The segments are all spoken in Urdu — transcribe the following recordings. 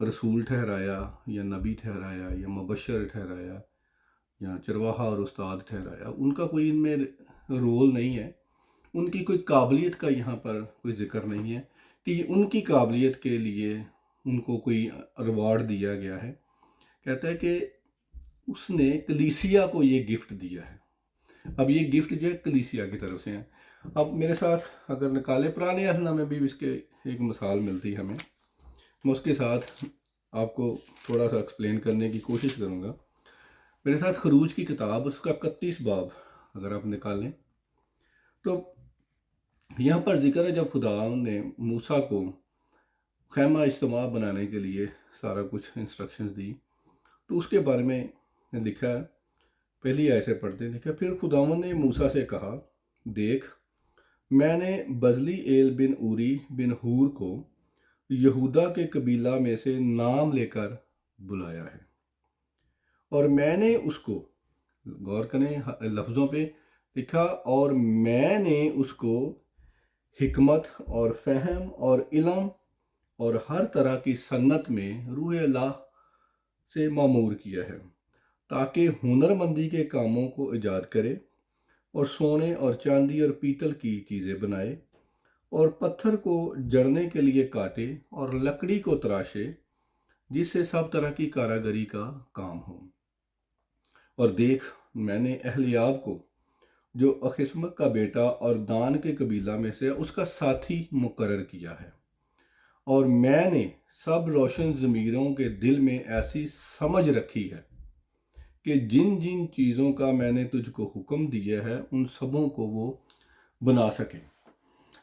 رسول ٹھہرایا یا نبی ٹھہرایا یا مبشر ٹھہرایا یا چرواہا اور استاد ٹھہرایا، ان کا کوئی ان میں رول نہیں ہے، ان کی کوئی قابلیت کا یہاں پر کوئی ذکر نہیں ہے کہ ان کی قابلیت کے لیے ان کو کوئی ریوارڈ دیا گیا ہے۔ کہتا ہے کہ اس نے کلیسیا کو یہ گفٹ دیا ہے۔ اب یہ گفٹ جو ہے کلیسیا کی طرف سے ہیں۔ اب میرے ساتھ اگر نکالے، پرانے عہد نامے میں بھی اس کے ایک مثال ملتی ہے ہمیں، میں اس کے ساتھ آپ کو تھوڑا سا ایکسپلین کرنے کی کوشش کروں گا۔ میرے ساتھ خروج کی کتاب، اس کا 31 باب اگر آپ نکالیں تو یہاں پر ذکر ہے جب خدا نے موسیٰ کو خیمہ اجتماع بنانے کے لیے سارا کچھ انسٹرکشنز دی، تو اس کے بارے میں لکھا ہے، پہلی آیت سے پڑھتے ہیں۔ لکھا، پھر خداوند نے موسیٰ سے کہا، دیکھ، میں نے بزلی ایل بن اوری بن ہور کو یہودا کے قبیلہ میں سے نام لے کر بلایا ہے، اور میں نے اس کو، غور کریں لفظوں پہ، لکھا اور میں نے اس کو حکمت اور فہم اور علم اور ہر طرح کی صنعت میں روح اللہ سے معمور کیا ہے، تاکہ ہنرمندی کے کاموں کو ایجاد کرے اور سونے اور چاندی اور پیتل کی چیزیں بنائے اور پتھر کو جڑنے کے لیے کاٹے اور لکڑی کو تراشے، جس سے سب طرح کی کاراگری کا کام ہو۔ اور دیکھ، میں نے اہلیاب کو، جو اخسمک کا بیٹا اور دان کے قبیلہ میں سے اس کا ساتھی مقرر کیا ہے، اور میں نے سب روشن ضمیروں کے دل میں ایسی سمجھ رکھی ہے کہ جن جن چیزوں کا میں نے تجھ کو حکم دیا ہے ان سبوں کو وہ بنا سکیں۔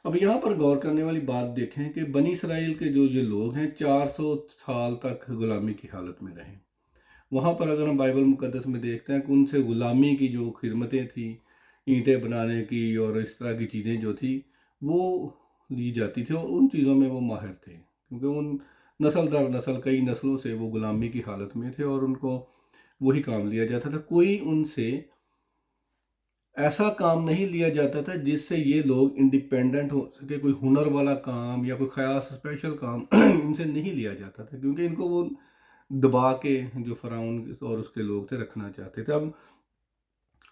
اب یہاں پر غور کرنے والی بات دیکھیں کہ بنی اسرائیل کے جو یہ لوگ ہیں 400 سال تک غلامی کی حالت میں رہے۔ وہاں پر اگر ہم بائبل مقدس میں دیکھتے ہیں کہ ان سے غلامی کی جو خدمتیں تھیں، اینٹیں بنانے کی اور اس طرح کی چیزیں جو تھی وہ لی جاتی تھی، اور ان چیزوں میں وہ ماہر تھے، کیونکہ ان نسل در نسل کئی نسلوں سے وہ غلامی کی حالت میں تھے اور ان کو وہی کام لیا جاتا تھا۔ کوئی ان سے ایسا کام نہیں لیا جاتا تھا جس سے یہ لوگ انڈیپینڈنٹ ہو سکے، کوئی ہنر والا کام یا کوئی خاص اسپیشل کام ان سے نہیں لیا جاتا تھا، کیونکہ ان کو وہ دبا کے جو فرعون اور اس کے لوگ تھے رکھنا چاہتے تھے۔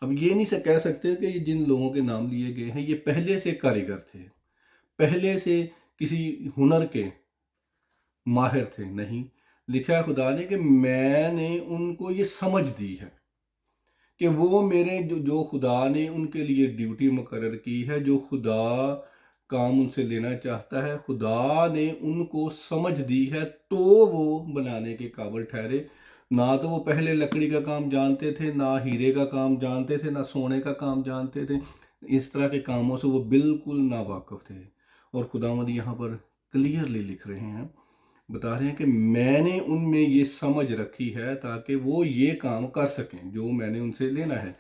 اب یہ نہیں کہہ سکتے کہ یہ جن لوگوں کے نام لیے گئے ہیں یہ پہلے سے کاریگر تھے، پہلے سے کسی ہنر کے ماہر تھے، نہیں۔ لکھا ہے خدا نے کہ میں نے ان کو یہ سمجھ دی ہے کہ وہ میرے جو خدا نے ان کے لیے ڈیوٹی مقرر کی ہے، جو خدا کام ان سے لینا چاہتا ہے، خدا نے ان کو سمجھ دی ہے، تو وہ بنانے کے قابل ٹھہرے۔ نہ تو وہ پہلے لکڑی کا کام جانتے تھے، نہ ہیرے کا کام جانتے تھے، نہ سونے کا کام جانتے تھے، اس طرح کے کاموں سے وہ بالکل ناواقف تھے۔ اور خداوند یہاں پر کلیئرلی لکھ رہے ہیں، بتا رہے ہیں کہ میں نے ان میں یہ سمجھ رکھی ہے تاکہ وہ یہ کام کر سکیں جو میں نے ان سے لینا ہے۔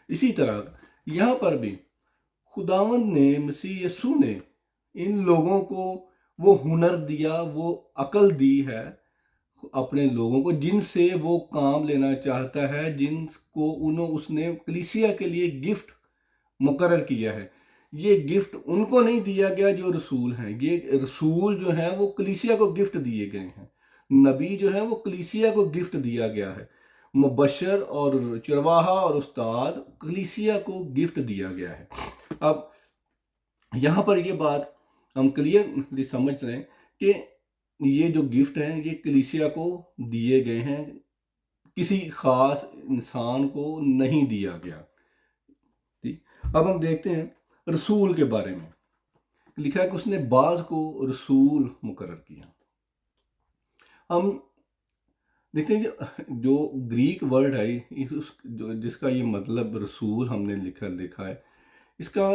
اسی طرح یہاں پر بھی خداوند نے، مسیح یسوع نے ان لوگوں کو وہ ہنر دیا، وہ عقل دی ہے اپنے لوگوں کو، جن سے وہ کام لینا چاہتا ہے، جن کو اس نے کلیسیا کے لیے گفٹ مقرر کیا ہے۔ یہ گفٹ ان کو نہیں دیا گیا جو رسول ہیں، یہ رسول جو ہیں وہ کلیسیا کو گفٹ دیے گئے ہیں، نبی جو ہیں وہ کلیسیا کو گفٹ دیا گیا ہے، مبشر اور چرواہا اور استاد کلیسیا کو گفٹ دیا گیا ہے۔ اب یہاں پر یہ بات ہم کلیئرلی سمجھ رہے ہیں کہ یہ جو گفٹ ہیں یہ کلیسیا کو دیے گئے ہیں، کسی خاص انسان کو نہیں دیا گیا۔ اب ہم دیکھتے ہیں رسول کے بارے میں، لکھا ہے کہ اس نے بعض کو رسول مقرر کیا۔ ہم دیکھتے ہیں جو گریک ورڈ ہے جس کا یہ مطلب رسول ہم نے لکھا ہے، اس کا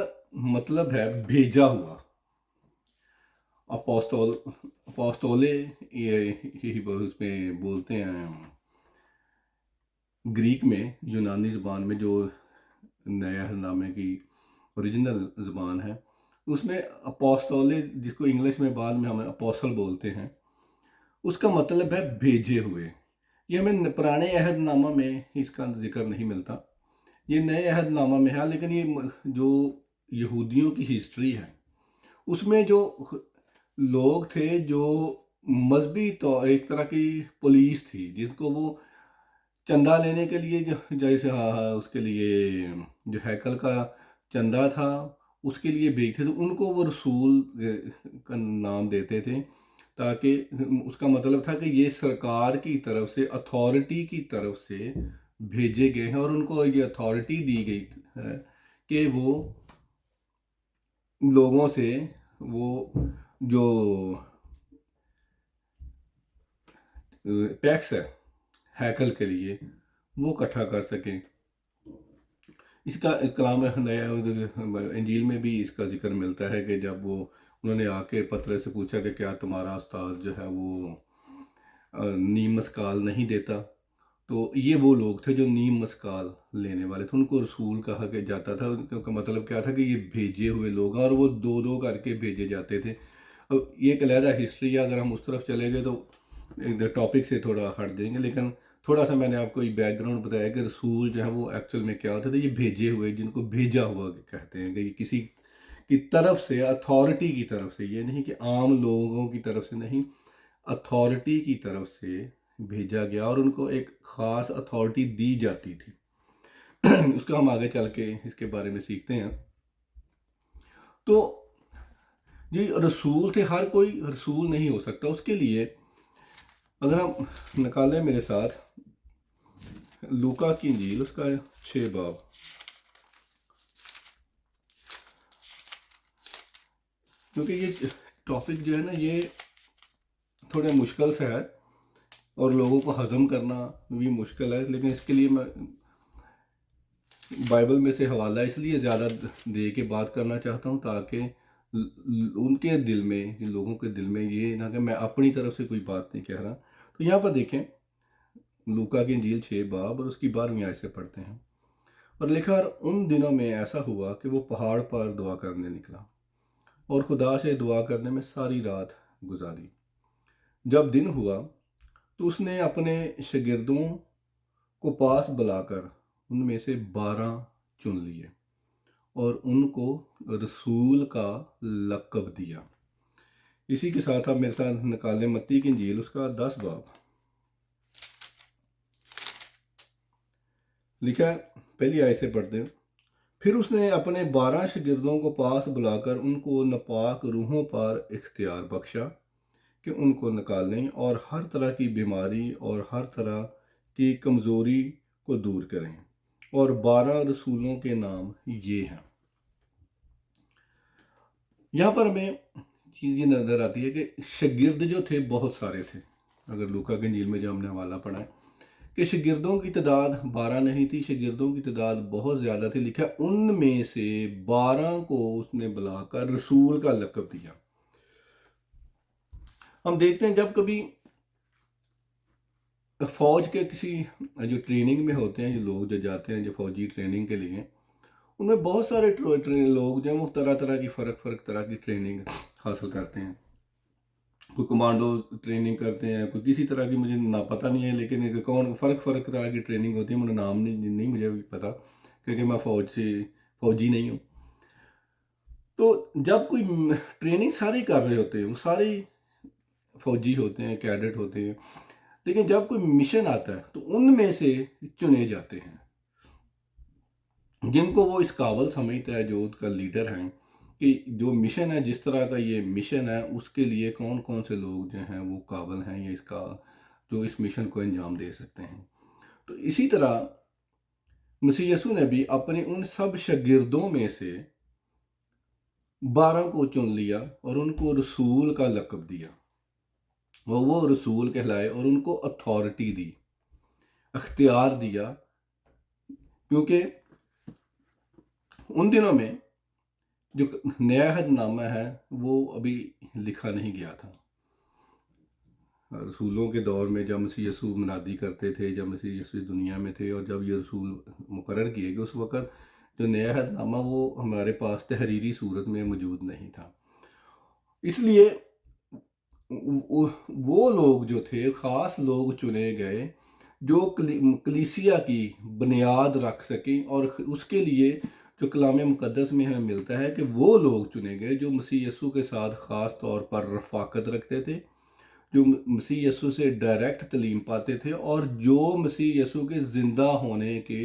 مطلب ہے بھیجا ہوا، اپوستولے یہی اس میں بولتے ہیں گریک میں، یونانی زبان میں جو نئے عہد نامے کی اوریجنل زبان ہے، اس میں اپوستولے، جس کو انگلش میں بعد میں ہم اپوسل بولتے ہیں، اس کا مطلب ہے بھیجے ہوئے۔ یہ ہمیں پرانے عہد نامہ میں اس کا ذکر نہیں ملتا، یہ نئے عہد نامہ میں ہے، لیکن یہ جو یہودیوں کی ہسٹری ہے اس میں جو لوگ تھے جو مذہبی تو ایک طرح کی پولیس تھی جس کو وہ چندہ لینے کے لیے جیسے اس کے لیے جو ہیکل کا چندہ تھا اس کے لیے بھیجتے تھے، ان کو وہ رسول کا نام دیتے تھے، تاکہ اس کا مطلب تھا کہ یہ سرکار کی طرف سے، اتھارٹی کی طرف سے بھیجے گئے ہیں، اور ان کو یہ اتھارٹی دی گئی ہے کہ وہ لوگوں سے وہ جو ٹیکس ہے ہیکل کے لیے وہ اکٹھا کر سکیں۔ اس کا کلام انجیل میں بھی اس کا ذکر ملتا ہے کہ جب انہوں نے آ کے پترس سے پوچھا کہ کیا تمہارا استاد جو ہے وہ نیم مسکال نہیں دیتا، تو یہ وہ لوگ تھے جو نیم مسکال لینے والے تھے، ان کو رسول کہا کہ جاتا تھا۔ ان کا مطلب کیا تھا کہ یہ بھیجے ہوئے لوگ ہیں، اور وہ دو دو کر کے بھیجے جاتے تھے۔ اب یہ ایک علیحدہ ہسٹری ہے، اگر ہم اس طرف چلے گئے تو ٹاپک سے تھوڑا ہٹ جائیں گے، لیکن تھوڑا سا میں نے آپ کو یہ بیک گراؤنڈ بتایا کہ رسول جو ہے وہ ایکچوئل میں کیا ہوتے تھے، یہ بھیجے ہوئے، جن کو بھیجا ہوا کہتے ہیں، کہ یہ کسی کی طرف سے، اتھارٹی کی طرف سے، یہ نہیں کہ عام لوگوں کی طرف سے نہیں، اتھارٹی کی طرف سے بھیجا گیا، اور ان کو ایک خاص اتھارٹی دی جاتی تھی۔ اس کا ہم آگے چل کے اس کے بارے میں سیکھتے ہیں۔ تو جی رسول تھے، ہر کوئی رسول نہیں ہو سکتا۔ اس کے لیے اگر ہم نکالیں میرے ساتھ لوکا کی انجیل، اس کا 6 باب، کیونکہ یہ ٹاپک جو ہے نا یہ تھوڑے مشکل سے ہے اور لوگوں کو ہضم کرنا بھی مشکل ہے، لیکن اس کے لیے میں بائبل میں سے حوالہ اس لیے زیادہ دے کے بات کرنا چاہتا ہوں تاکہ ان کے دل میں، جن لوگوں کے دل میں یہ نہ کہ میں اپنی طرف سے کوئی بات نہیں کہہ رہا۔ تو یہاں پر دیکھیں لوکا کی انجیل 6 باب اور اس کی 12ویں آیت سے پڑھتے ہیں۔ اور لکھا، ان دنوں میں ایسا ہوا کہ وہ پہاڑ پر دعا کرنے نکلا اور خدا سے دعا کرنے میں ساری رات گزاری۔ جب دن ہوا تو اس نے اپنے شاگردوں کو پاس بلا کر ان میں سے 12 چن لیے اور ان کو رسول کا لقب دیا۔ اسی کے ساتھ آپ میرے ساتھ نکالیں متی کی انجیل، اس کا 10 باب، لکھا ہے، پہلی آیت سے پڑھتے ہیں۔ پھر اس نے اپنے 12 شاگردوں کو پاس بلا کر ان کو ناپاک روحوں پر اختیار بخشا کہ ان کو نکالیں اور ہر طرح کی بیماری اور ہر طرح کی کمزوری کو دور کریں، اور 12 رسولوں کے نام یہ ہیں۔ یہاں پر ہمیں چیز یہ نظر آتی ہے کہ شاگرد جو تھے بہت سارے تھے۔ اگر لوکا کے انجیل میں جو ہم نے حوالہ پڑھا ہے کہ شاگردوں کی تعداد 12 نہیں تھی، شاگردوں کی تعداد بہت زیادہ تھی۔ لکھا ان میں سے 12 کو اس نے بلا کر رسول کا لقب دیا۔ ہم دیکھتے ہیں جب کبھی فوج کے کسی جو ٹریننگ میں ہوتے ہیں، جو لوگ جو جاتے ہیں جو فوجی ٹریننگ کے لیے، ان میں بہت سارے لوگ جو ہیں وہ طرح طرح کی فرق طرح کی ٹریننگ حاصل کرتے ہیں۔ کوئی کمانڈو ٹریننگ کرتے ہیں، کوئی کسی طرح کی، مجھے پتہ نہیں ہے، لیکن کون فرق طرح کی ٹریننگ ہوتی ہے، مجھے نام نہیں مجھے پتہ، کیونکہ میں فوجی نہیں ہوں۔ تو جب کوئی ٹریننگ سارے کر رہے ہوتے ہیں، وہ سارے فوجی ہوتے ہیں، کیڈٹ ہوتے ہیں، لیکن جب کوئی مشن آتا ہے تو ان میں سے چنے جاتے ہیں جن کو وہ اس قابل سمجھتا ہے، جو اس کا لیڈر ہیں، کہ جو مشن ہے، جس طرح کا یہ مشن ہے، اس کے لیے کون کون سے لوگ جو ہیں وہ قابل ہیں، یا اس کا جو اس مشن کو انجام دے سکتے ہیں۔ تو اسی طرح مسیح یسوع نے بھی اپنے ان سب شاگردوں میں سے 12 کو چن لیا اور ان کو رسول کا لقب دیا، اور وہ رسول کہلائے، اور ان کو اتھارٹی دی، اختیار دیا، کیونکہ ان دنوں میں جو نیا عہد نامہ ہے وہ ابھی لکھا نہیں گیا تھا۔ رسولوں کے دور میں جب مسیح یسوع منادی کرتے تھے، جب مسیح یسوع دنیا میں تھے، اور جب یہ رسول مقرر کیے گئے، اس وقت جو نیا عہد نامہ وہ ہمارے پاس تحریری صورت میں موجود نہیں تھا۔ اس لیے وہ لوگ جو تھے، خاص لوگ چنے گئے جو کلیسیا کی بنیاد رکھ سکیں، اور اس کے لیے جو کلام مقدس میں ہمیں ملتا ہے کہ وہ لوگ چنے گئے جو مسیح یسوع کے ساتھ خاص طور پر رفاقت رکھتے تھے، جو مسیح یسوع سے ڈائریکٹ تعلیم پاتے تھے اور جو مسیح یسوع کے زندہ ہونے کے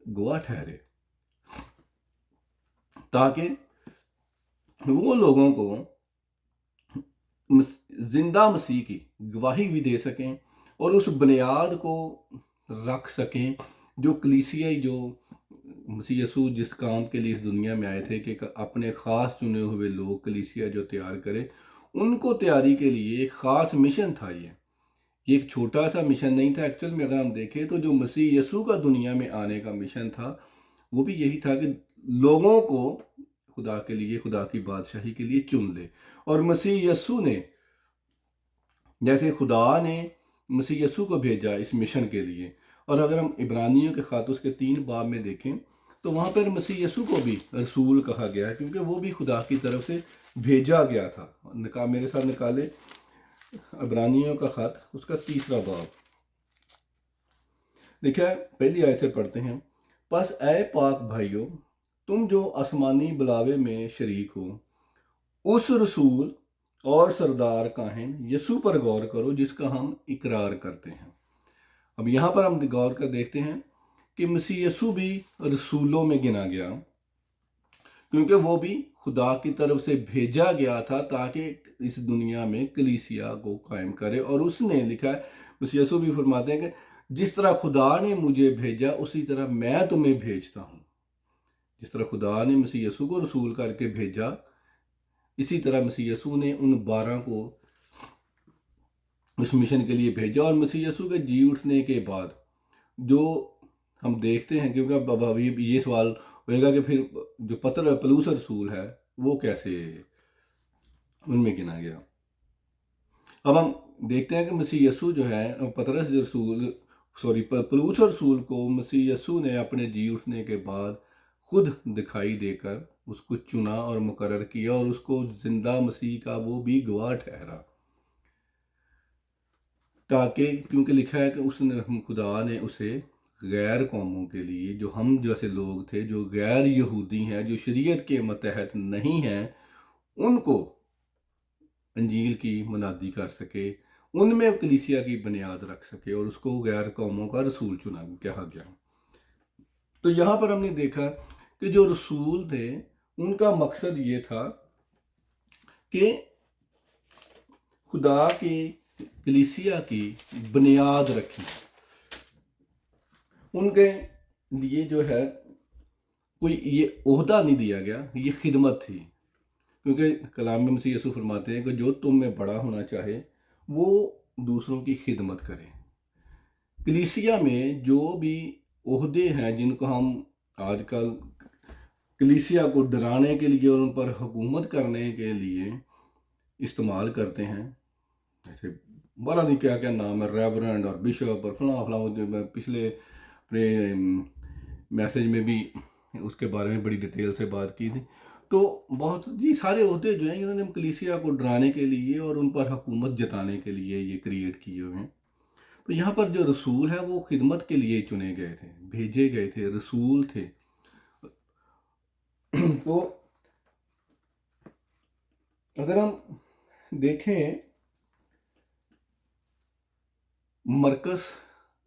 گواہ ٹھہرے، تاکہ وہ لوگوں کو زندہ مسیح کی گواہی بھی دے سکیں اور اس بنیاد کو رکھ سکیں جو کلیسیائی، جو مسیح یسوع جس کام کے لیے اس دنیا میں آئے تھے کہ اپنے خاص چنے ہوئے لوگ کلیسیا جو تیار کرے، ان کو تیاری کے لیے ایک خاص مشن تھا۔ یہ ایک چھوٹا سا مشن نہیں تھا ایکچوئل میں، اگر ہم دیکھیں تو جو مسیح یسوع کا دنیا میں آنے کا مشن تھا وہ بھی یہی تھا کہ لوگوں کو خدا کے لیے، خدا کی بادشاہی کے لیے چن لے۔ اور مسیح یسوع نے، جیسے خدا نے مسیح یسوع کو بھیجا اس مشن کے لیے، اور اگر ہم عبرانیوں کے خط اس کے 3 باب میں دیکھیں تو وہاں پر مسیح یسوع کو بھی رسول کہا گیا ہے، کیونکہ وہ بھی خدا کی طرف سے بھیجا گیا تھا۔ میرے ساتھ نکالے عبرانیوں کا خط اس کا 3 باب، دیکھیں پہلی آیت سے پڑھتے ہیں۔ پس اے پاک بھائیو، تم جو آسمانی بلاوے میں شریک ہو، اس رسول اور سردار کاہن یسوع پر غور کرو جس کا ہم اقرار کرتے ہیں۔ اب یہاں پر ہم غور کر دیکھتے ہیں کہ مسیح یسوع بھی رسولوں میں گنا گیا، کیونکہ وہ بھی خدا کی طرف سے بھیجا گیا تھا تاکہ اس دنیا میں کلیسیا کو قائم کرے۔ اور اس نے لکھا ہے، مسیح یسوع بھی فرماتے ہیں کہ جس طرح خدا نے مجھے بھیجا اسی طرح میں تمہیں بھیجتا ہوں۔ جس طرح خدا نے مسیح یسوع کو رسول کر کے بھیجا، اسی طرح مسیح یسوع نے ان 12 کو اس مشن کے لیے بھیجا۔ اور مسیح یسوع کے جی اٹھنے کے بعد جو ہم دیکھتے ہیں، کیونکہ اب یہ سوال ہوئے گا کہ پھر جو پولس رسول ہے وہ کیسے ان میں گنا گیا۔ اب ہم دیکھتے ہیں کہ مسیح یسوع جو ہے پولس رسول کو مسیح یسوع نے اپنے جی اٹھنے کے بعد خود دکھائی دے کر اس کو چنا اور مقرر کیا، اور اس کو زندہ مسیح کا وہ بھی گواہ ٹھہرا، تاکہ کیونکہ لکھا ہے کہ اس نے، خدا نے اسے غیر قوموں کے لیے، جو ہم جیسے لوگ تھے، جو غیر یہودی ہیں، جو شریعت کے متحد نہیں ہیں، ان کو انجیل کی منادی کر سکے، ان میں کلیسیا کی بنیاد رکھ سکے، اور اس کو غیر قوموں کا رسول چنا کہا گیا۔ تو یہاں پر ہم نے دیکھا کہ جو رسول تھے ان کا مقصد یہ تھا کہ خدا کی کلیسیا کی بنیاد رکھی۔ ان کے لیے جو ہے کوئی یہ عہدہ نہیں دیا گیا، یہ خدمت تھی، کیونکہ کلام میں مسیح یسوع فرماتے ہیں کہ جو تم میں بڑا ہونا چاہے وہ دوسروں کی خدمت کرے۔ کلیسیا میں جو بھی عہدے ہیں جن کو ہم آج کل کلیسیا کو ڈرانے کے لیے اور ان پر حکومت کرنے کے لیے استعمال کرتے ہیں، جیسے بڑا نہیں کیا کیا نام ہے، ریورنڈ اور بشپ اور فلاں، پچھلے اپنے میسیج میں بھی اس کے بارے میں بڑی ڈیٹیل سے بات کی تھی۔ تو بہت سارے عہدے جو ہیں انہوں نے کلیسیا کو ڈرانے کے لیے اور ان پر حکومت جتانے کے لیے یہ کریٹ کیے ہوئے ہیں۔ تو یہاں پر جو رسول ہے وہ خدمت کے لیے چنے گئے تھے، بھیجے گئے تھے، رسول تھے۔ تو اگر ہم دیکھیں مرکس،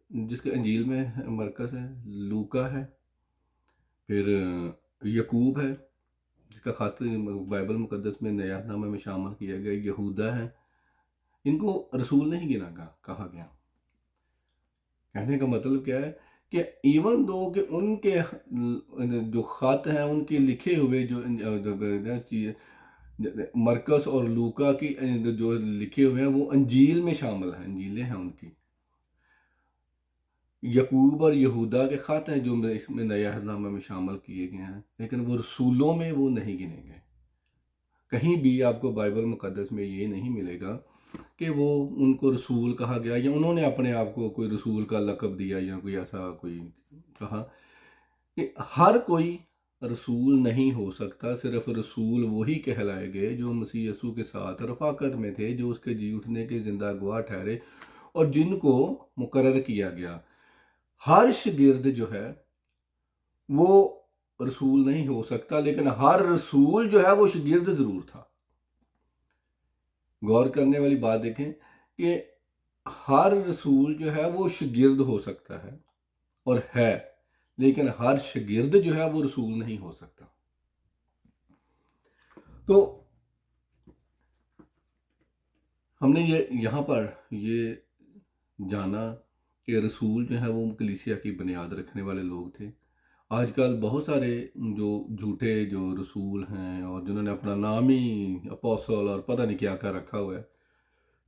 جس کے انجیل میں مرکس ہے، لوکا ہے، پھر یعقوب ہے جس کا خط بائبل مقدس میں نیا نامہ میں شامل کیا گیا، یہودا ہے، ان کو رسول نہیں گنا کہا گیا۔ کہنے کا مطلب کیا ہے کہ ایون دو کہ ان کے جو خط ہیں، ان کے لکھے ہوئے جو مرکس اور لوکا کی جو لکھے ہوئے ہیں وہ انجیل میں شامل ہیں، انجیلیں ہیں ان کی۔ یعقوب اور یہودا کے خط ہیں جو اس میں نیا نامہ میں شامل کیے گئے ہیں، لیکن وہ رسولوں میں وہ نہیں گنے گئے۔ کہیں بھی آپ کو بائبل مقدس میں یہ نہیں ملے گا کہ وہ ان کو رسول کہا گیا یا انہوں نے اپنے آپ کو کوئی رسول کا لقب دیا یا کوئی ایسا کوئی کہا۔ کہ ہر کوئی رسول نہیں ہو سکتا، صرف رسول وہی کہلائے گئے جو مسیح یسوع کے ساتھ رفاقت میں تھے، جو اس کے جی اٹھنے کے زندہ گواہ ٹھہرے اور جن کو مقرر کیا گیا۔ ہر شاگرد جو ہے وہ رسول نہیں ہو سکتا، لیکن ہر رسول جو ہے وہ شاگرد ضرور تھا۔ غور کرنے والی بات دیکھیں کہ ہر رسول جو ہے وہ شاگرد ہو سکتا ہے اور ہے، لیکن ہر شاگرد جو ہے وہ رسول نہیں ہو سکتا۔ تو ہم نے یہاں پر یہ جانا کہ رسول جو ہے وہ کلیسیا کی بنیاد رکھنے والے لوگ تھے۔ آج کل بہت سارے جو جھوٹے جو رسول ہیں اور جنہوں نے اپنا نام ہی اپوسل اور پتہ نہیں کیا کیا رکھا ہوا ہے،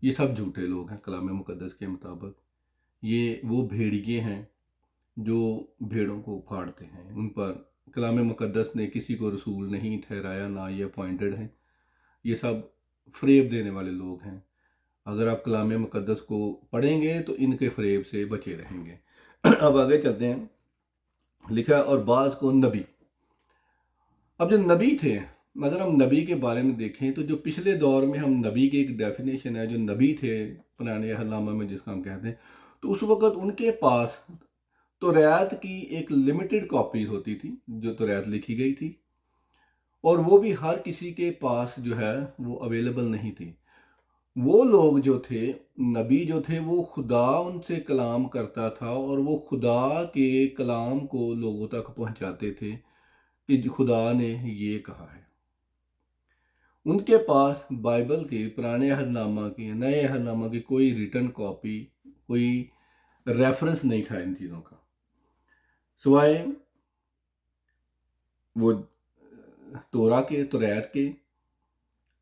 یہ سب جھوٹے لوگ ہیں کلام مقدس کے مطابق۔ یہ وہ بھیڑیے ہیں جو بھیڑوں کو پھاڑتے ہیں، ان پر کلام مقدس نے کسی کو رسول نہیں ٹھہرایا، نہ یہ اپوائنٹڈ ہیں۔ یہ سب فریب دینے والے لوگ ہیں۔ اگر آپ کلام مقدس کو پڑھیں گے تو ان کے فریب سے بچے رہیں گے۔ اب آگے چلتے ہیں، لکھا اور بعض کو نبی۔ اب جو نبی تھے، اگر ہم نبی کے بارے میں دیکھیں تو جو پچھلے دور میں ہم نبی کی ایک ڈیفینیشن ہے، جو نبی تھے پرانے عہد نامہ میں جس کا ہم کہتے ہیں، تو اس وقت ان کے پاس توریت کی ایک لمیٹڈ کاپی ہوتی تھی جو توریت لکھی گئی تھی، اور وہ بھی ہر کسی کے پاس جو ہے وہ اویلیبل نہیں تھی۔ وہ لوگ جو تھے، نبی جو تھے، وہ خدا ان سے کلام کرتا تھا اور وہ خدا کے کلام کو لوگوں تک پہنچاتے تھے کہ خدا نے یہ کہا ہے۔ ان کے پاس بائبل کے پرانے عہد نامہ کی، نئے عہد نامہ کی کوئی ریٹن کاپی، کوئی ریفرنس نہیں تھا ان چیزوں کا، سوائے وہ تورا کے، توریت کے،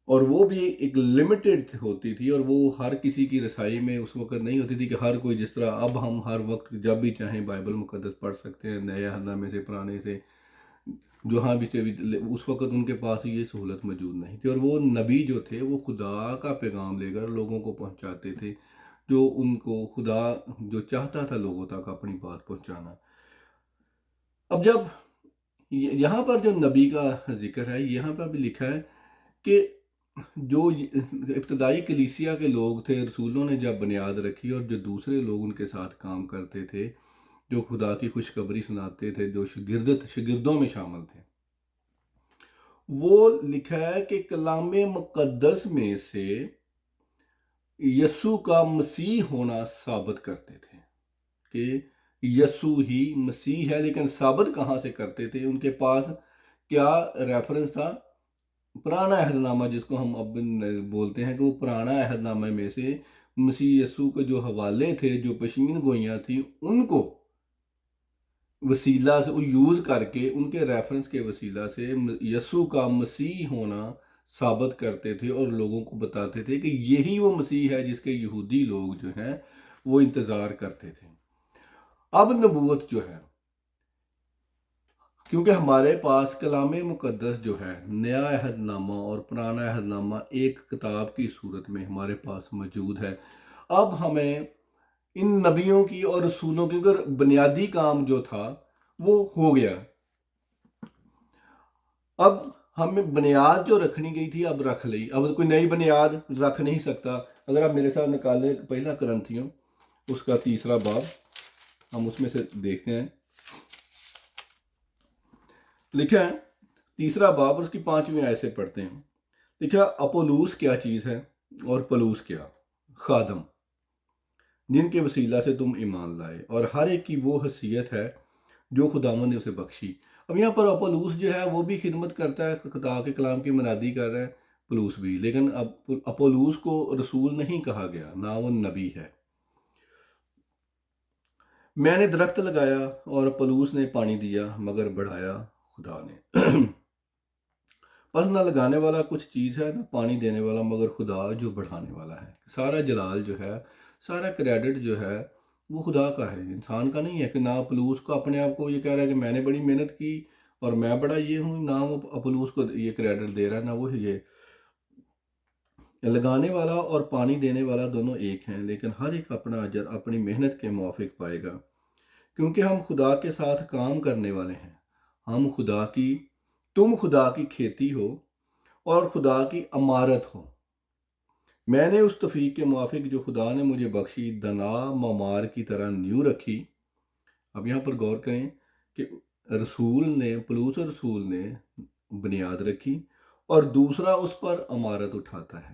اور وہ بھی ایک لمیٹڈ ہوتی تھی، اور وہ ہر کسی کی رسائی میں اس وقت نہیں ہوتی تھی کہ ہر کوئی، جس طرح اب ہم ہر وقت جب بھی چاہیں بائبل مقدس پڑھ سکتے ہیں، نئے عہد نامے سے، پرانے سے، جہاں بھی سے بھی۔ اس وقت ان کے پاس یہ سہولت موجود نہیں تھی، اور وہ نبی جو تھے وہ خدا کا پیغام لے کر لوگوں کو پہنچاتے تھے، جو ان کو خدا جو چاہتا تھا لوگوں تک اپنی بات پہنچانا۔ اب جب یہاں پر جو نبی کا ذکر ہے، یہاں پر بھی لکھا ہے کہ جو ابتدائی کلیسیا کے لوگ تھے، رسولوں نے جب بنیاد رکھی، اور جو دوسرے لوگ ان کے ساتھ کام کرتے تھے، جو خدا کی خوشخبری سناتے تھے، جو شاگردوں میں شامل تھے، وہ لکھا ہے کہ کلام مقدس میں سے یسوع کا مسیح ہونا ثابت کرتے تھے کہ یسوع ہی مسیح ہے، لیکن ثابت کہاں سے کرتے تھے؟ ان کے پاس کیا ریفرنس تھا؟ پرانا عہد نامہ، جس کو ہم اب بولتے ہیں کہ وہ پرانا عہد نامہ میں سے مسیح یسوع کے جو حوالے تھے، جو پیشین گوئیاں تھیں، ان کو وسیلہ سے یوز کر کے، ان کے ریفرنس کے وسیلہ سے یسوع کا مسیح ہونا ثابت کرتے تھے، اور لوگوں کو بتاتے تھے کہ یہی وہ مسیح ہے جس کے یہودی لوگ جو ہیں وہ انتظار کرتے تھے۔ اب نبوت جو ہے، کیونکہ ہمارے پاس کلام مقدس جو ہے، نیا عہد نامہ اور پرانا عہد نامہ ایک کتاب کی صورت میں ہمارے پاس موجود ہے، اب ہمیں ان نبیوں کی اور رسولوں کی بنیادی کام جو تھا وہ ہو گیا۔ اب ہمیں بنیاد جو رکھنی گئی تھی اب رکھ لی، اب کوئی نئی بنیاد رکھ نہیں سکتا۔ اگر آپ میرے ساتھ نکالیں پہلا کرنتھیوں اس کا 3 باب، ہم اس میں سے دیکھتے ہیں، لکھا ہے 3 باب اور اس کی 5ویں آیت سے پڑھتے ہیں۔ لکھا اپولوس کیا چیز ہے اور پلوس کیا؟ خادم، جن کے وسیلہ سے تم ایمان لائے، اور ہر ایک کی وہ حیثیت ہے جو خداوند نے اسے بخشی۔ اب یہاں پر اپولوس جو ہے وہ بھی خدمت کرتا ہے، خدا کے کلام کی منادی کر رہا ہے، پلوس بھی، لیکن اب اپولوس کو رسول نہیں کہا گیا، نہ وہ نبی ہے۔ میں نے درخت لگایا اور اپولوس نے پانی دیا، مگر بڑھایا خدا نے۔ پس نہ لگانے والا کچھ چیز ہے، نہ پانی دینے والا، مگر خدا جو بڑھانے والا ہے۔ سارا جلال جو ہے، سارا کریڈٹ جو ہے وہ خدا کا ہے، انسان کا نہیں ہے۔ کہ نہ اپولوس کو اپنے آپ کو یہ کہہ رہا ہے کہ میں نے بڑی محنت کی اور میں بڑا یہ ہوں، نہ وہ اپولوس کو یہ کریڈٹ دے رہا ہے، نہ وہ یہ۔ لگانے والا اور پانی دینے والا دونوں ایک ہیں، لیکن ہر ایک اپنا اجر اپنی محنت کے موافق پائے گا، کیونکہ ہم خدا کے ساتھ کام کرنے والے ہیں۔ تم خدا کی کھیتی ہو اور خدا کی امارت ہو۔ میں نے اس توفیق کے موافق جو خدا نے مجھے بخشی، دنا معمار کی طرح نیو رکھی۔ اب یہاں پر غور کریں کہ پولس اور رسول نے بنیاد رکھی، اور دوسرا اس پر امارت اٹھاتا ہے۔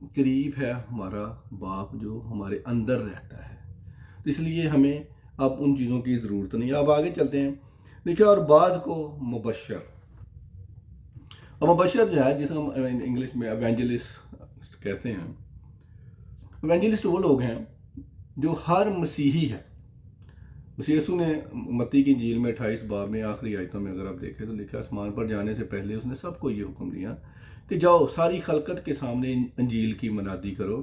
قریب ہے ہمارا باپ جو ہمارے اندر رہتا ہے، تو اس لیے ہمیں اب ان چیزوں کی ضرورت نہیں ہے۔ اب آگے چلتے ہیں، دیکھیں اور بعض کو مبشر، اور مبشر جو ہے جسے ہم انگلش میں ایونجلسٹ کہتے ہیں، ایونجلسٹ وہ لوگ ہیں جو ہر مسیحی ہے۔ مسیح یسوع نے متی کی انجیل میں 28 باب میں آخری آیتوں میں اگر آپ دیکھیں تو لکھا آسمان پر جانے سے پہلے اس نے سب کو یہ حکم دیا کہ جاؤ ساری خلقت کے سامنے انجیل کی منادی کرو،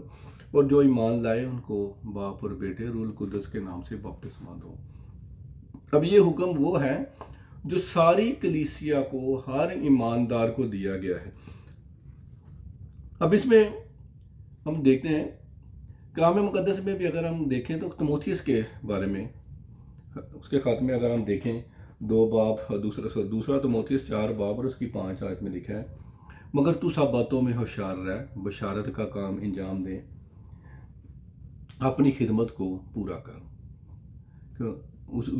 اور جو ایمان لائے ان کو باپ اور بیٹے روح القدس کے نام سے بپتسمہ دو۔ اب یہ حکم وہ ہے جو ساری کلیسیا کو، ہر ایماندار کو دیا گیا ہے۔ اب اس میں ہم دیکھتے ہیں کلام مقدس میں بھی اگر ہم دیکھیں تو تیموتھیوس کے بارے میں، اس کے خاتمے اگر ہم دیکھیں 2 باب، دوسرا تیموتھیوس 4 باب اور اس کی 5 آیت میں لکھا ہے، مگر تو سب باتوں میں ہوشیار رہ، بشارت کا کام انجام دے، اپنی خدمت کو پورا کر۔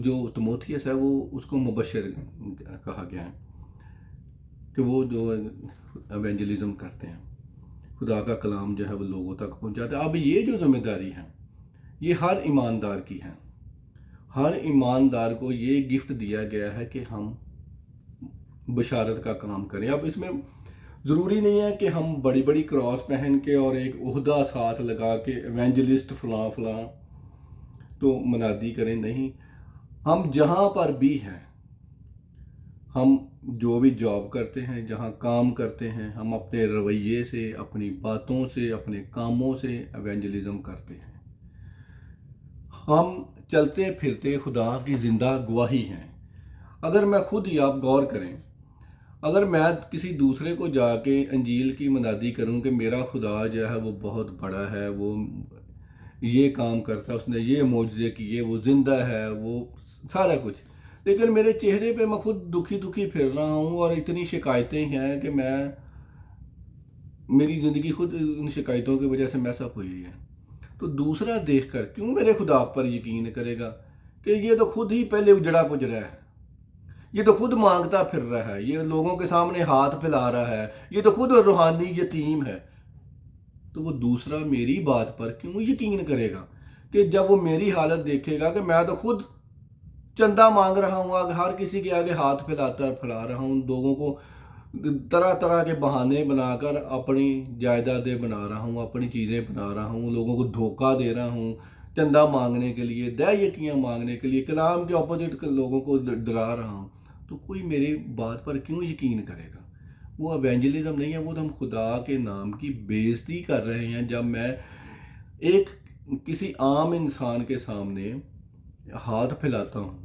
جو تیموتھیوس ہے وہ اس کو مبشر کہا گیا ہے کہ وہ جو ایونجلزم کرتے ہیں، خدا کا کلام جو ہے وہ لوگوں تک پہنچاتے ہیں۔ اب یہ جو ذمہ داری ہے یہ ہر ایماندار کی ہے۔ ہر ایماندار کو یہ گفٹ دیا گیا ہے کہ ہم بشارت کا کام کریں۔ اب اس میں ضروری نہیں ہے کہ ہم بڑی بڑی کراس پہن کے اور ایک عہدہ ساتھ لگا کے ایونجلسٹ فلاں فلاں تو منادی کریں، نہیں، ہم جہاں پر بھی ہیں، ہم جو بھی جاب کرتے ہیں، جہاں کام کرتے ہیں، ہم اپنے رویے سے، اپنی باتوں سے، اپنے کاموں سے ایونجلزم کرتے ہیں۔ ہم چلتے پھرتے خدا کی زندہ گواہی ہیں۔ اگر میں خود ہی، آپ غور کریں، اگر میں کسی دوسرے کو جا کے انجیل کی منادی کروں کہ میرا خدا جو ہے وہ بہت بڑا ہے، وہ یہ کام کرتا ہے، اس نے یہ معجزے کیے، وہ زندہ ہے، وہ سارا کچھ، لیکن میرے چہرے پہ میں خود دکھی پھر رہا ہوں اور اتنی شکایتیں ہیں کہ میری زندگی خود ان شکایتوں کی وجہ سے میس اپ ہوئی ہے، تو دوسرا دیکھ کر کیوں میرے خدا پر یقین کرے گا کہ یہ تو خود ہی پہلے اجڑا پجڑا ہے، یہ تو خود مانگتا پھر رہا ہے، یہ لوگوں کے سامنے ہاتھ پھیلا رہا ہے، یہ تو خود روحانی یتیم ہے، تو وہ دوسرا میری بات پر کیوں یقین کرے گا کہ جب وہ میری حالت دیکھے گا کہ میں تو خود چندہ مانگ رہا ہوں، ہر کسی کے آگے ہاتھ پھیلا رہا ہوں، لوگوں کو طرح طرح کے بہانے بنا کر اپنی جائیدادیں بنا رہا ہوں، اپنی چیزیں بنا رہا ہوں، لوگوں کو دھوکہ دے رہا ہوں چندہ مانگنے کے لیے، دہ یقیاں مانگنے کے لیے، کلام کے اپوزٹ لوگوں کو ڈرا رہا ہوں، تو کوئی میری بات پر کیوں یقین کرے گا؟ وہ ایونجلزم نہیں ہے، وہ تو ہم خدا کے نام کی بے عزتی کر رہے ہیں۔ جب میں ایک کسی عام انسان کے سامنے ہاتھ پھیلاتا ہوں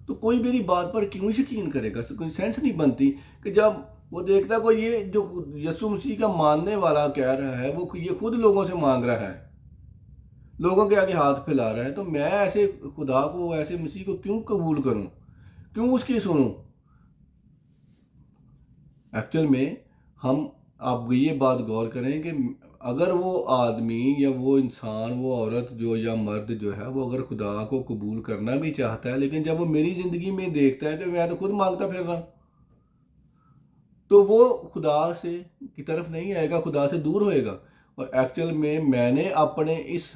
تو کوئی میری بات پر کیوں یقین کرے گا؟ کوئی سینس نہیں بنتی کہ جب وہ دیکھتا کوئی یہ جو یسوع مسیح کا ماننے والا کہہ رہا ہے، وہ یہ خود لوگوں سے مانگ رہا ہے، لوگوں کے آگے ہاتھ پھیلا رہا ہے، تو میں ایسے خدا کو، ایسے مسیح کو کیوں قبول کروں، کیوں اس کی سنوں؟ ایکچوئل میں ہم آپ یہ بات غور کریں کہ اگر وہ آدمی یا وہ انسان، وہ عورت جو یا مرد جو ہے، وہ اگر خدا کو قبول کرنا بھی چاہتا ہے، لیکن جب وہ میری زندگی میں دیکھتا ہے کہ میں تو خود مانگتا پھر رہا ہوں، تو وہ خدا سے کی طرف نہیں آئے گا، خدا سے دور ہوئے گا۔ اور ایکچوئل میں نے اپنے اس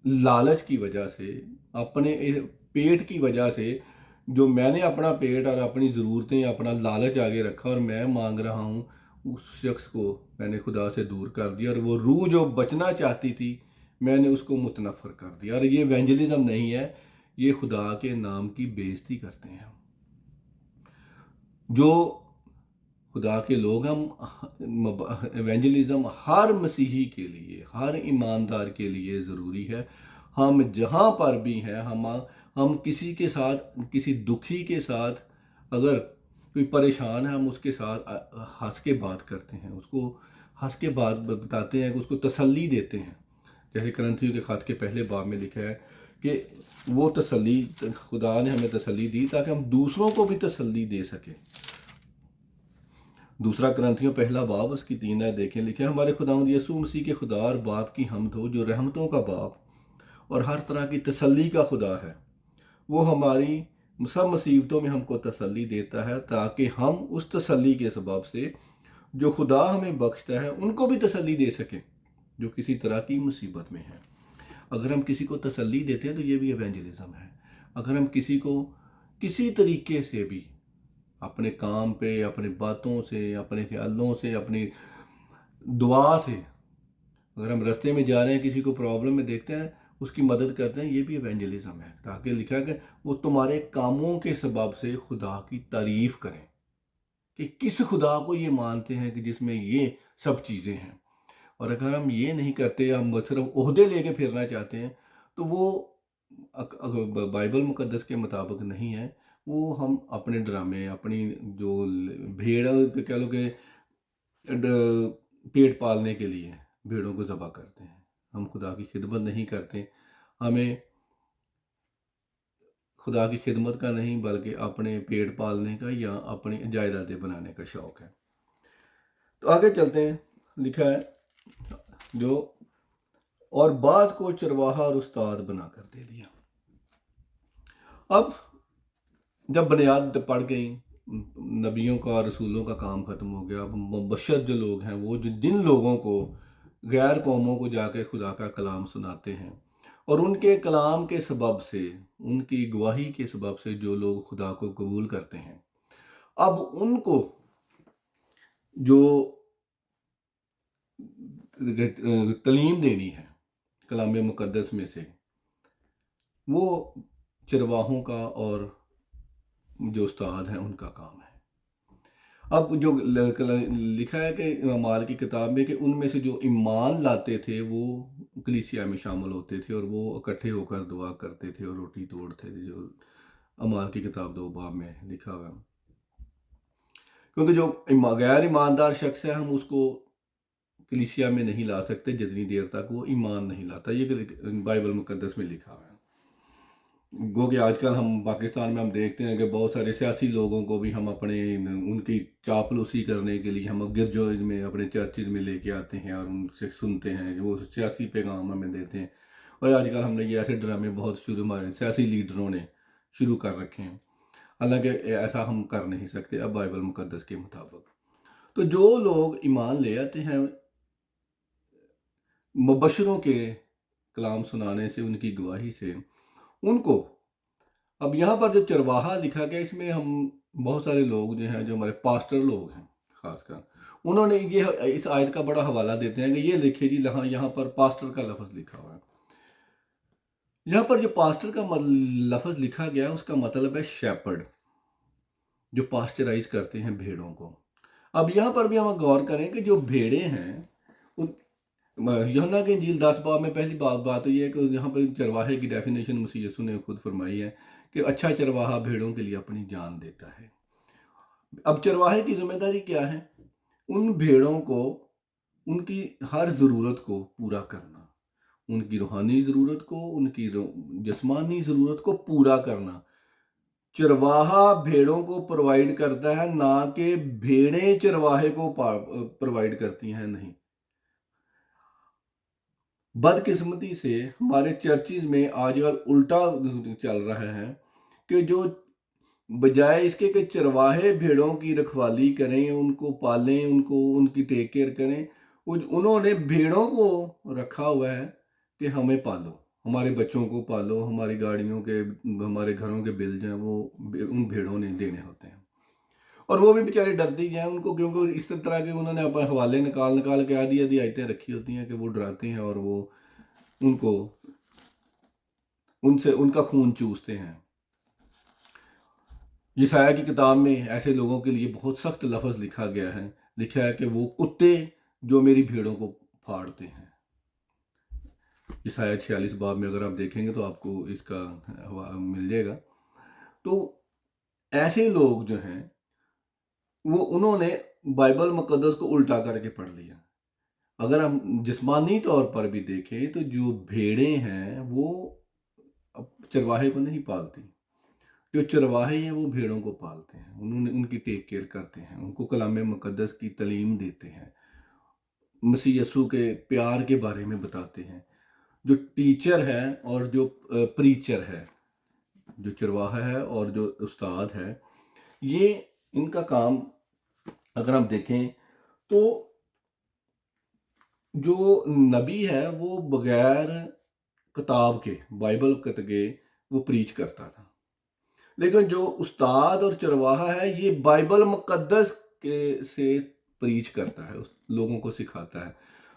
لالچ کی وجہ سے، اپنے پیٹ کی وجہ سے، جو میں نے اپنا پیٹ اور اپنی ضرورتیں، اپنا لالچ آگے رکھا اور میں مانگ رہا ہوں، اس شخص کو میں نے خدا سے دور کر دیا، اور وہ روح جو بچنا چاہتی تھی میں نے اس کو متنفر کر دیا۔ اور یہ ایونجلزم نہیں ہے، یہ خدا کے نام کی بے عزتی کرتے ہیں۔ جو خدا کے لوگ، ہم ایونجلزم ہر مسیحی کے لیے، ہر ایماندار کے لیے ضروری ہے۔ ہم جہاں پر بھی ہیں، ہم کسی کے ساتھ، کسی دکھی کے ساتھ، اگر کوئی پریشان ہے، ہم اس کے ساتھ ہنس کے بات کرتے ہیں، اس کو ہنس کے بات بتاتے ہیں، اس کو تسلی دیتے ہیں۔ جیسے کرنتھیوں کے خط کے پہلے باب میں لکھا ہے کہ وہ تسلی، خدا نے ہمیں تسلی دی تاکہ ہم دوسروں کو بھی تسلی دے سکیں۔ دوسرا کرنتھیوں پہلا باب، اس کی 3 آیت دیکھیں، لکھا ہے ہمارے خداوند یسوع مسیح کے خدا اور باپ کی حمد ہو، جو رحمتوں کا باپ اور ہر طرح کی تسلی کا خدا ہے۔ وہ ہماری سب مصیبتوں میں ہم کو تسلی دیتا ہے تاکہ ہم اس تسلی کے سبب سے جو خدا ہمیں بخشتا ہے ان کو بھی تسلی دے سکیں۔ جو کسی طرح کی مصیبت میں ہیں. اگر ہم کسی کو تسلی دیتے ہیں تو یہ بھی ایونجلزم ہے. اگر ہم کسی کو کسی طریقے سے بھی اپنے کام پہ، اپنے باتوں سے، اپنے خیالوں سے، اپنی دعا سے، اگر ہم رستے میں جا رہے ہیں کسی کو پرابلم میں دیکھتے ہیں اس کی مدد کرتے ہیں، یہ بھی ایونجلزم ہے. تاکہ لکھا کہ وہ تمہارے کاموں کے سبب سے خدا کی تعریف کریں کہ کس خدا کو یہ مانتے ہیں کہ جس میں یہ سب چیزیں ہیں. اور اگر ہم یہ نہیں کرتے، ہم صرف عہدے لے کے پھرنا چاہتے ہیں، تو وہ بائبل مقدس کے مطابق نہیں ہے. وہ ہم اپنے ڈرامے، اپنی جو بھیڑ کہہ لو کہ پیٹ پالنے کے لیے بھیڑوں کو ذبح کرتے ہیں. ہم خدا کی خدمت نہیں کرتے. ہمیں خدا کی خدمت کا نہیں بلکہ اپنے پیٹ پالنے کا یا اپنی جائیدادیں بنانے کا شوق ہے. تو آگے چلتے ہیں. لکھا ہے جو اور بعض کو چرواہا اور استاد بنا کر دے دیا. اب جب بنیاد پڑ گئی، نبیوں کا رسولوں کا کام ختم ہو گیا. اب مبشر جو لوگ ہیں، وہ جن لوگوں کو غیر قوموں کو جا کے خدا کا کلام سناتے ہیں، اور ان کے کلام کے سبب سے، ان کی گواہی کے سبب سے جو لوگ خدا کو قبول کرتے ہیں، اب ان کو جو تعلیم دینی ہے کلام مقدس میں سے، وہ چرواہوں کا اور جو استاد ہیں ان کا کام ہے. اب جو لکھا ہے کہ اعمال کی کتاب میں کہ ان میں سے جو ایمان لاتے تھے وہ کلیسیا میں شامل ہوتے تھے، اور وہ اکٹھے ہو کر دعا کرتے تھے اور روٹی توڑتے تھے، جو اعمال کی کتاب 2 باب میں لکھا ہوا ہے. کیونکہ جو غیر ایماندار شخص ہے، ہم اس کو کلیسیا میں نہیں لا سکتے جتنی دیر تک وہ ایمان نہیں لاتا. یہ بائبل مقدس میں لکھا ہوا ہے. گو کہ آج کل ہم پاکستان میں ہم دیکھتے ہیں کہ بہت سارے سیاسی لوگوں کو بھی ہم اپنے ان کی چاپلوسی کرنے کے لیے ہم گرجوں میں، اپنے چرچز میں لے کے آتے ہیں اور ان سے سنتے ہیں، وہ سیاسی پیغام ہمیں دیتے ہیں. اور آج کل ہم نے یہ ایسے ڈرامے بہت ہمارے سیاسی لیڈروں نے شروع کر رکھے ہیں. حالانکہ ایسا ہم کر نہیں سکتے اب بائبل مقدس کے مطابق. تو جو لوگ ایمان لے آتے ہیں مبشروں کے کلام سنانے سے، ان کی گواہی سے، ان کو اب یہاں پر جو چرواہا لکھا گیا، اس میں ہم بہت سارے لوگ جو ہیں، جو ہمارے پاسٹر لوگ ہیں خاص کر، انہوں نے یہ اس آیت کا بڑا حوالہ دیتے ہیں کہ یہ لکھے جی یہاں پر پاسٹر کا لفظ لکھا ہوا ہے. یہاں پر جو پاسٹر کا لفظ لکھا گیا اس کا مطلب ہے شیپرڈ، جو پاسچرائز کرتے ہیں بھیڑوں کو. اب یہاں پر بھی ہم غور کریں کہ جو بھیڑیں ہیں، یوحنا کے انجیل 10 باب میں پہلی بات یہ ہے کہ یہاں پر چرواہے کی ڈیفینیشن مسیح یسوع نے خود فرمائی ہے کہ اچھا چرواہا بھیڑوں کے لیے اپنی جان دیتا ہے. اب چرواہے کی ذمہ داری کیا ہے؟ ان بھیڑوں کو ان کی ہر ضرورت کو پورا کرنا، ان کی روحانی ضرورت کو، ان کی جسمانی ضرورت کو پورا کرنا. چرواہا بھیڑوں کو پرووائڈ کرتا ہے، نہ کہ بھیڑیں چرواہے کو پرووائڈ کرتی ہیں. نہیں، بدقسمتی سے ہمارے چرچز میں آج کل الٹا چل رہا ہے کہ جو بجائے اس کے کہ چرواہے بھیڑوں کی رکھوالی کریں، ان کو پالیں، ان کی ٹیک کیئر کریں، انہوں نے بھیڑوں کو رکھا ہوا ہے کہ ہمیں پالو، ہمارے بچوں کو پالو، ہماری گاڑیوں کے، ہمارے گھروں کے بل جو ہیں وہ ان بھیڑوں نے دینے ہوتے ہیں. اور وہ بھی بیچارے ڈرتے ہی ہیں ان کو، کیونکہ اس طرح کے انہوں نے اپنے حوالے نکال کے آدھی آیتیں رکھی ہوتی ہیں کہ وہ ڈراتے ہیں اور وہ ان کو ان کا خون چوستے ہیں. یسایہ کی کتاب میں ایسے لوگوں کے لیے بہت سخت لفظ لکھا گیا ہے. لکھا ہے کہ وہ کتے جو میری بھیڑوں کو پھاڑتے ہیں. یسایہ 46 باب میں اگر آپ دیکھیں گے تو آپ کو اس کا مل جائے گا. تو ایسے لوگ جو ہیں انہوں نے بائبل مقدس کو الٹا کر کے پڑھ لیا. اگر ہم جسمانی طور پر بھی دیکھیں تو جو بھیڑیں ہیں وہ چرواہے کو نہیں پالتی. جو چرواہے ہیں وہ بھیڑوں کو پالتے ہیں، ان کی ٹیک کیئر کرتے ہیں، ان کو کلام مقدس کی تعلیم دیتے ہیں، مسیح یسوع کے پیار کے بارے میں بتاتے ہیں. جو ٹیچر ہے اور جو پریچر ہے، جو چرواہا ہے اور جو استاد ہے، یہ ان کا کام اگر ہم دیکھیں تو جو نبی ہے وہ بغیر کتاب کے، بائبل کے وہ پریچ کرتا تھا، لیکن جو استاد اور چرواہا ہے یہ بائبل مقدس کے سے پریچ کرتا ہے، لوگوں کو سکھاتا ہے۔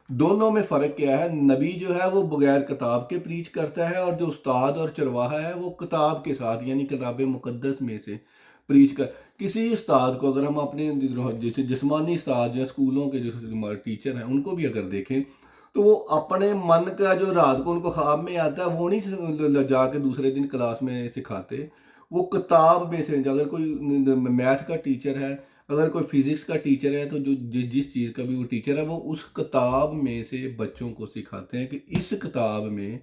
دونوں میں فرق کیا ہے؟ نبی جو ہے وہ بغیر کتاب کے پریچ کرتا ہے، اور جو استاد اور چرواہا ہے وہ کتاب کے ساتھ یعنی کتاب مقدس میں سے پریچ کر۔ کسی استاد کو اگر ہم اپنے جیسے جسمانی استاد یا اسکولوں کے جو ٹیچر ہیں ان کو بھی اگر دیکھیں تو وہ اپنے من کا جو رات کو ان کو خواب میں آتا ہے وہ نہیں جا کے دوسرے دن کلاس میں سکھاتے، وہ کتاب میں سے۔ اگر کوئی میتھ کا ٹیچر ہے، اگر کوئی فزکس کا ٹیچر ہے، تو جو جس چیز کا بھی وہ ٹیچر ہے وہ اس کتاب میں سے بچوں کو سکھاتے ہیں کہ اس کتاب میں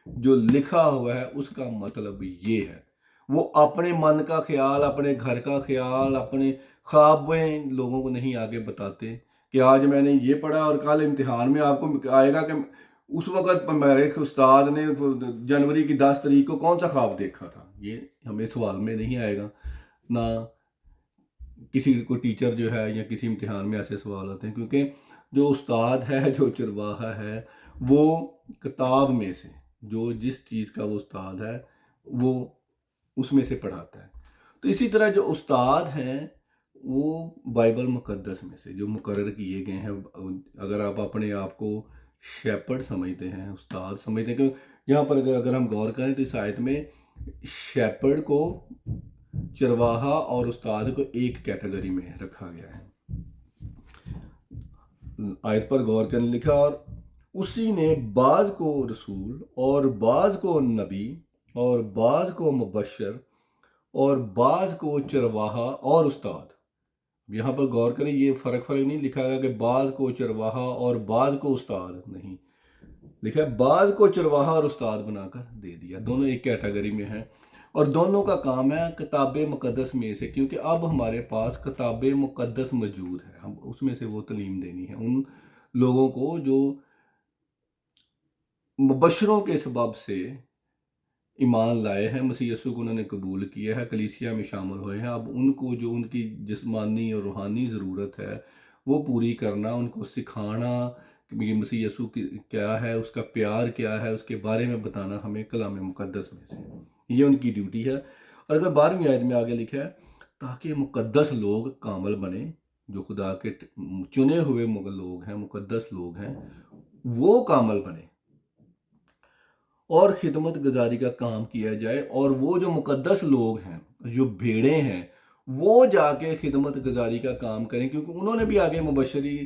جو لکھا ہوا ہے اس کا مطلب یہ ہے۔ وہ اپنے من کا خیال، اپنے گھر کا خیال، اپنے خوابیں لوگوں کو نہیں آگے بتاتے کہ آج میں نے یہ پڑھا اور کل امتحان میں آپ کو آئے گا کہ اس وقت میرے استاد نے جنوری کی 10 تاریخ کو کون سا خواب دیکھا تھا۔ یہ ہمیں سوال میں نہیں آئے گا، نہ کسی کو ٹیچر جو ہے یا کسی امتحان میں ایسے سوال آتے ہیں، کیونکہ جو استاد ہے، جو چرواہا ہے، وہ کتاب میں سے جو جس چیز کا وہ استاد ہے وہ اس میں سے پڑھاتا ہے۔ تو اسی طرح جو استاد ہیں وہ بائبل مقدس میں سے جو مقرر کیے گئے ہیں، اگر آپ اپنے آپ کو شیپرڈ سمجھتے ہیں، استاد سمجھتے ہیں، کہ یہاں پر اگر ہم غور کریں تو اس آیت میں شیپرڈ کو، چرواہا اور استاد کو ایک کیٹیگری میں رکھا گیا ہے۔ آیت پر غور کرنے لکھا، اور اسی نے بعض کو رسول اور بعض کو نبی اور بعض کو مبشر اور بعض کو چرواہا اور استاد۔ یہاں پر غور کریں، یہ فرق نہیں لکھا گیا کہ بعض کو چرواہا اور بعض کو استاد، نہیں لکھا ہے بعض کو چرواہا اور استاد بنا کر دے دیا۔ دونوں ایک کیٹیگری میں ہیں اور دونوں کا کام ہے کتاب مقدس میں سے، کیونکہ اب ہمارے پاس کتاب مقدس موجود ہے، ہم اس میں سے وہ تعلیم دینی ہے ان لوگوں کو جو مبشروں کے سبب سے ایمان لائے ہیں، مسیح یسوع کو انہوں نے قبول کیا ہے، کلیسیا میں شامل ہوئے ہیں۔ اب ان کو جو ان کی جسمانی اور روحانی ضرورت ہے وہ پوری کرنا، ان کو سکھانا کہ یہ مسیح یسوع کیا ہے، اس کا پیار کیا ہے، اس کے بارے میں بتانا ہمیں کلام مقدس میں سے، یہ ان کی ڈیوٹی ہے۔ اور اگر 12ویں آیت میں آگے لکھا ہے تاکہ مقدس لوگ کامل بنے، جو خدا کے چنے ہوئے لوگ ہیں، مقدس لوگ ہیں، وہ کامل بنے اور خدمت گزاری کا کام کیا جائے، اور وہ جو مقدس لوگ ہیں، جو بھیڑیں ہیں، وہ جا کے خدمت گزاری کا کام کریں، کیونکہ انہوں نے بھی آگے مبشری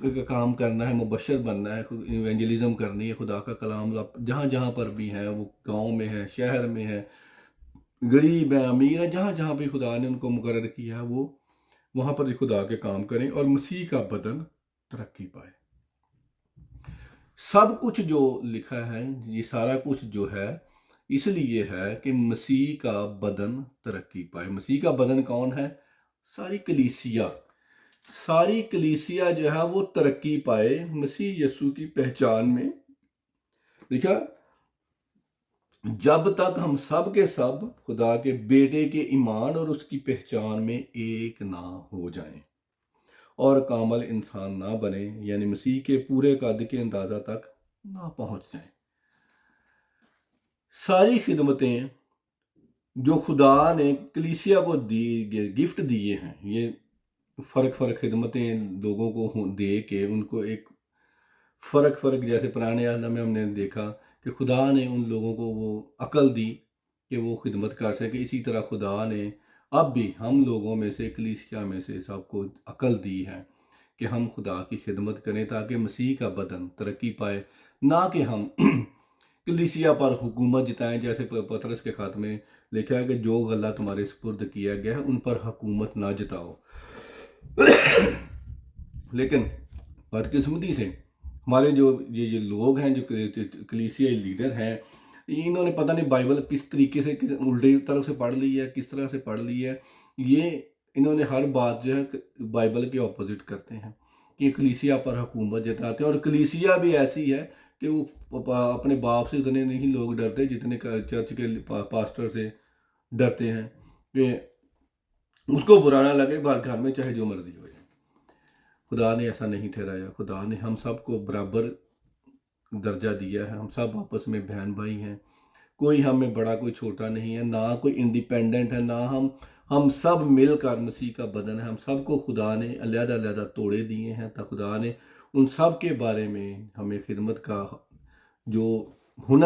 کا کام کرنا ہے، مبشر بننا ہے، ایونجلزم کرنی ہے، خدا کا کلام جہاں جہاں پر بھی ہے، وہ گاؤں میں ہے، شہر میں ہے، غریب ہے، امیر ہے، جہاں جہاں بھی خدا نے ان کو مقرر کیا ہے وہ وہاں پر خدا کے کام کریں اور مسیح کا بدن ترقی پائے۔ سب کچھ جو لکھا ہے، یہ سارا کچھ جو ہے اس لیے ہے کہ مسیح کا بدن ترقی پائے۔ مسیح کا بدن کون ہے؟ ساری کلیسیا جو ہے وہ ترقی پائے مسیح یسوع کی پہچان میں۔ دیکھا، جب تک ہم سب کے سب خدا کے بیٹے کے ایمان اور اس کی پہچان میں ایک نہ ہو جائیں اور کامل انسان نہ بنے، یعنی مسیح کے پورے قد کے اندازہ تک نہ پہنچ جائیں۔ ساری خدمتیں جو خدا نے کلیسیا کو گفٹ دیے ہیں، یہ فرق خدمتیں لوگوں کو دے کے ان کو ایک فرق جیسے پرانے عہد میں ہم نے دیکھا کہ خدا نے ان لوگوں کو وہ عقل دی کہ وہ خدمت کر سکے، اسی طرح خدا نے اب بھی ہم لوگوں میں سے، کلیسیا میں سے سب کو عقل دی ہے کہ ہم خدا کی خدمت کریں تاکہ مسیح کا بدن ترقی پائے، نہ کہ ہم کلیسیا پر حکومت جتائیں، جیسے پطرس کے خط میں لکھا ہے کہ جو غلہ تمہارے سپرد کیا گیا ہے ان پر حکومت نہ جتاؤ۔ لیکن بدقسمتی سے ہمارے جو یہ لوگ ہیں، جو کلیسیائی لیڈر ہیں، انہوں نے پتہ نہیں بائبل کس طریقے سے الٹی طرف سے پڑھ لی ہے، کس طرح سے پڑھ لی ہے، یہ انہوں نے ہر بات جو ہے بائبل کے اپوزٹ کرتے ہیں کہ کلیسیا پر حکومت جتاتے ہیں، اور کلیسیا بھی ایسی ہے کہ وہ اپنے باپ سے اتنے نہیں لوگ ڈرتے جتنے چرچ کے پاسٹر سے ڈرتے ہیں کہ اس کو برا نہ لگے، گھر میں چاہے جو مرضی ہو جائے۔ خدا نے ایسا نہیں ٹھہرایا، خدا نے ہم سب کو برابر درجہ دیا ہے، ہم سب آپس میں بہن بھائی ہیں، کوئی ہم میں بڑا کوئی چھوٹا نہیں ہے، نہ کوئی انڈیپینڈنٹ ہے، نہ ہم سب مل کر مسیح کا بدن ہے، ہم سب کو خدا نے علیحدہ علیحدہ توڑے دیے ہیں، تو خدا نے ان سب کے بارے میں ہمیں خدمت کا جو ہنر